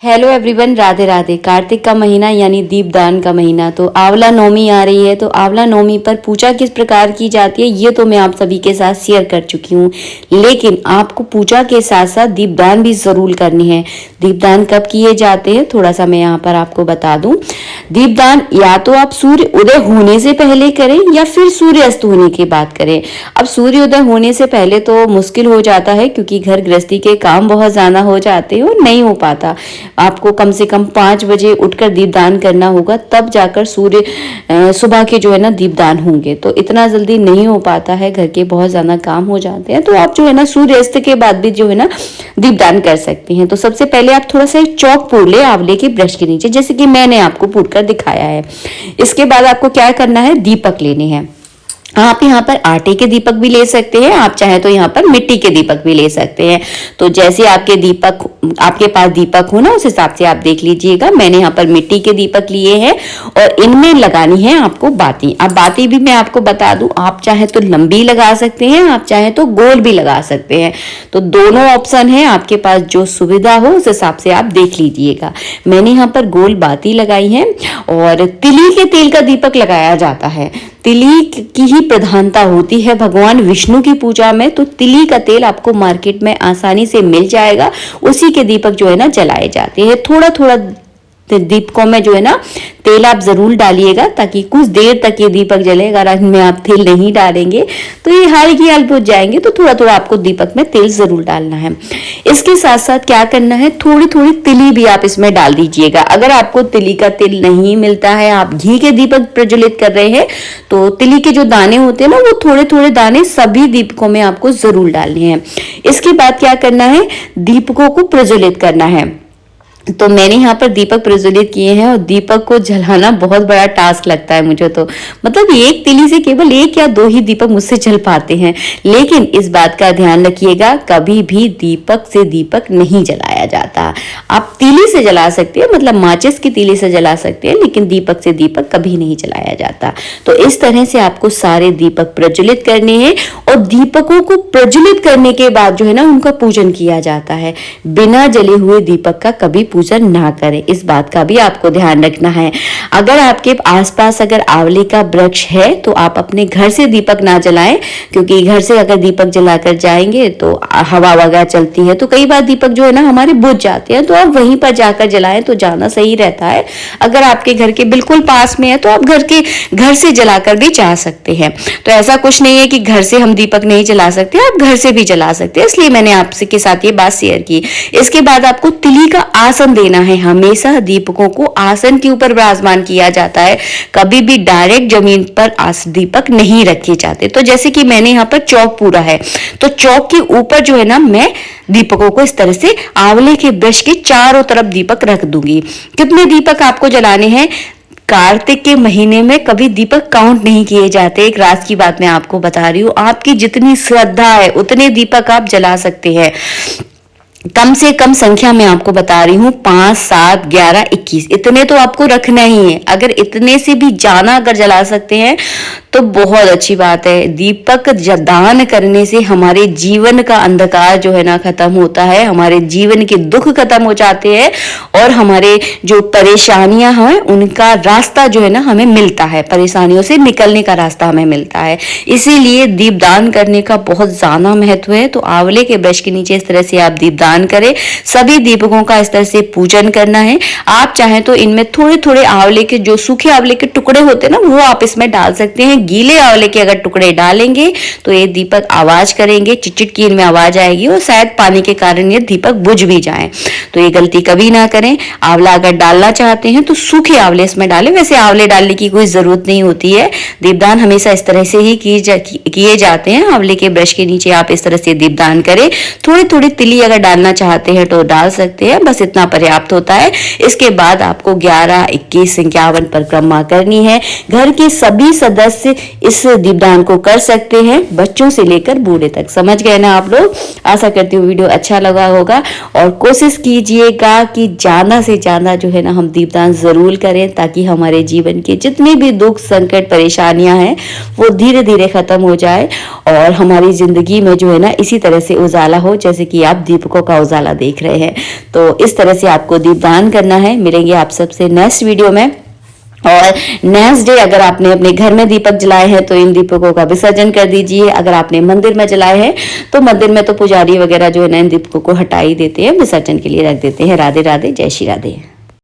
Hello everyone, Radhe Radhe. Kartik का महीना यानी दीपदान का महीना, तो आंवला नवमी आ रही है। तो आंवला नवमी पर पूजा किस प्रकार की जाती है ये तो मैं आप सभी के साथ शेयर कर चुकी हूँ, लेकिन आपको पूजा के साथ साथ दीपदान भी जरूर करनी है। दीपदान कब किए जाते हैं थोड़ा सा मैं यहाँ पर आपको बता दूं। दीपदान या तो आप सूर्य उदय होने से पहले करें या फिर सूर्य अस्त होने के बाद करें। अब सूर्य उदय होने से पहले तो मुश्किल हो जाता है, क्योंकि घर गृहस्थी के काम बहुत ज्यादा हो जाते हैं और नहीं हो पाता। आपको कम से कम 5 बजे उठकर दीपदान करना होगा, तब जाकर सूर्य सुबह के जो है ना दीपदान होंगे। तो इतना जल्दी नहीं हो पाता है, घर के बहुत ज्यादा काम हो जाते हैं। तो आप जो है ना सूर्यास्त के बाद भी जो है ना दीपदान कर सकते हैं। तो सबसे पहले आप थोड़ा सा चौक पूर ले आंवले के ब्रश के नीचे, जैसे कि मैंने आपको पूर कर दिखाया है। इसके बाद आपको क्या करना है, दीपक लेने हैं। आप यहाँ पर आटे के दीपक भी ले सकते हैं, आप चाहे तो यहाँ पर मिट्टी के दीपक भी ले सकते हैं। तो जैसे आपके पास दीपक हो ना, उस हिसाब से आप देख लीजिएगा। मैंने यहाँ पर मिट्टी के दीपक लिए हैं और इनमें लगानी है आपको बाती। अब बाती भी मैं आपको बता दूं, आप चाहे तो लंबी लगा सकते हैं, आप चाहे तो गोल भी लगा सकते हैं। तो दोनों ऑप्शन है, आपके पास जो सुविधा हो उस हिसाब से आप देख लीजिएगा। मैंने यहाँ पर गोल बाती लगाई है और तिली के तेल का दीपक लगाया जाता है। तिली की ही प्रधानता होती है भगवान विष्णु की पूजा में। तो तिली का तेल आपको मार्केट में आसानी से मिल जाएगा, उसी के दीपक जो है ना जलाए जाते हैं। थोड़ा थोड़ा दीपकों में जो है ना तेल आप जरूर डालिएगा, ताकि कुछ देर तक ये दीपक जले। अगर इनमें आप तेल नहीं डालेंगे तो ये हाल की हाल बुझ जाएंगे। तो थोड़ा थोड़ा आपको दीपक में तेल जरूर डालना है। इसके साथ साथ क्या करना है, थोड़ी थोड़ी तिली भी आप इसमें डाल दीजिएगा। अगर आपको तिली का तेल नहीं मिलता है, आप घी के दीपक प्रज्वलित कर रहे हैं, तो तिली के जो दाने होते हैं ना, वो थोड़े थोड़े दाने सभी दीपकों में आपको जरूर डालने हैं। इसके बाद क्या करना है, दीपकों को प्रज्वलित करना है। तो मैंने यहाँ पर दीपक प्रज्वलित किए हैं और दीपक को जलाना बहुत बड़ा टास्क लगता है मुझे। तो मतलब एक तिली से केवल 1 या 2 ही दीपक मुझसे जल पाते हैं। लेकिन इस बात का ध्यान रखिएगा, कभी भी दीपक से दीपक नहीं जलाया जाता। आप तीली से जला सकते हैं, मतलब माचिस की तीली से जला सकते हैं, लेकिन दीपक से दीपक कभी नहीं जलाया जाता। तो इस तरह से आपको सारे दीपक प्रज्वलित करने हैं और दीपकों को प्रज्वलित करने के बाद जो है ना उनका पूजन किया जाता है। बिना जले हुए दीपक का कभी पूजन ना करें, इस बात का भी आपको ध्यान रखना है। अगर आपके आसपास अगर आंवले का वृक्ष है तो आप अपने घर से दीपक ना जलाएं, क्योंकि घर से अगर दीपक जलाकर जाएंगे तो हवा वगैरह चलती है, तो कई बार दीपक जो है ना हमारे बुझ जाते हैं। तो आप वहीं पर जाकर जलाएं तो ज्यादा सही रहता है। अगर आपके घर के बिल्कुल पास में है तो आप घर से जलाकर भी जा सकते हैं। तो ऐसा कुछ नहीं है कि घर से हम दीपक नहीं जला सकते, आप घर से भी जला सकते हैं। इसलिए मैंने आपसे के साथ ये बात शेयर की। इसके बाद आपको तिली का आसन देना है। हमेशा दीपकों को आसन के ऊपर विराजमान किया जाता है, कभी भी डायरेक्ट जमीन पर दीपक नहीं रखे जाते। तो जैसे कि मैंने यहाँ पर चौक पूरा है, तो चौक के ऊपर जो है ना मैं दीपकों को इस तरह से आंवले के वृक्ष के चारों तरफ दीपक रख दूंगी। कितने दीपक आपको जलाने हैं, कार्तिक के महीने में कभी दीपक काउंट नहीं किए जाते। एक रात की बात मैं आपको बता रही हूँ, आपकी जितनी श्रद्धा है उतने दीपक आप जला सकते हैं। कम से कम संख्या में आपको बता रही हूँ, 5, 7, 11, 21 इतने तो आपको रखना ही है। अगर इतने से भी ज्यादा अगर जला सकते हैं तो बहुत अच्छी बात है। दीपक दान करने से हमारे जीवन का अंधकार जो है ना खत्म होता है, हमारे जीवन के दुख खत्म हो जाते हैं और हमारे जो परेशानियां हैं उनका रास्ता जो है ना हमें मिलता है, परेशानियों से निकलने का रास्ता हमें मिलता है। इसीलिए दीपदान करने का बहुत ज्यादा महत्व है। तो आंवले के वृक्ष के नीचे इस तरह से आप दीपदान करें। सभी दीपकों का इस तरह से पूजन करना है। आप चाहें तो इनमें थोड़े थोड़े आंवले के, जो सूखे आंवले के टुकड़े होते हैं ना, वो आप इसमें डाल सकते हैं। गीले आंवले के अगर टुकड़े डालेंगे तो ये दीपक आवाज करेंगे, चिटचिट की इनमें आवाज आएगी और शायद पानी के कारण ये दीपक बुझ भी जाए। तो ये गलती कभी ना करें। आंवला अगर डालना चाहते हैं तो सूखे आंवले इसमें डालें, वैसे आंवले डालने की कोई जरूरत नहीं होती है। दीपदान हमेशा इस तरह से ही किए जाते हैं। आंवले के ब्रश के नीचे आप इस तरह से दीपदान करें। थोड़ी थोड़ी तिली अगर डालना चाहते हैं तो डाल सकते हैं, बस इतना पर्याप्त होता है। इसके बाद आपको 11, 21, 51 परिक्रमा करनी है। घर के सभी सदस्य इस दीपदान को कर सकते हैं, बच्चों से लेकर बूढ़े तक। समझ गए ना आप लोग। आशा करती हूँ वीडियो अच्छा लगा होगा और कोशिश कीजिएगा कि ज्यादा से ज्यादा जो है ना हम दीपदान जरूर करें, ताकि हमारे जीवन के जितने भी दुख संकट परेशानियां हैं वो धीरे धीरे खत्म हो जाए और हमारी जिंदगी में जो है ना इसी तरह से उजाला हो, जैसे कि आप दीपकों का उजाला देख रहे हैं। तो इस तरह से आपको दीपदान करना है। मिलेंगे आप सबसे नेक्स्ट वीडियो में। और नेक्स्ट डे अगर आपने अपने घर में दीपक जलाए हैं तो इन दीपकों का विसर्जन कर दीजिए। अगर आपने मंदिर में जलाए हैं तो मंदिर में तो पुजारी वगैरह जो है ना इन दीपकों को हटा ही देते हैं, विसर्जन के लिए रख देते हैं। राधे राधे, जय श्री राधे।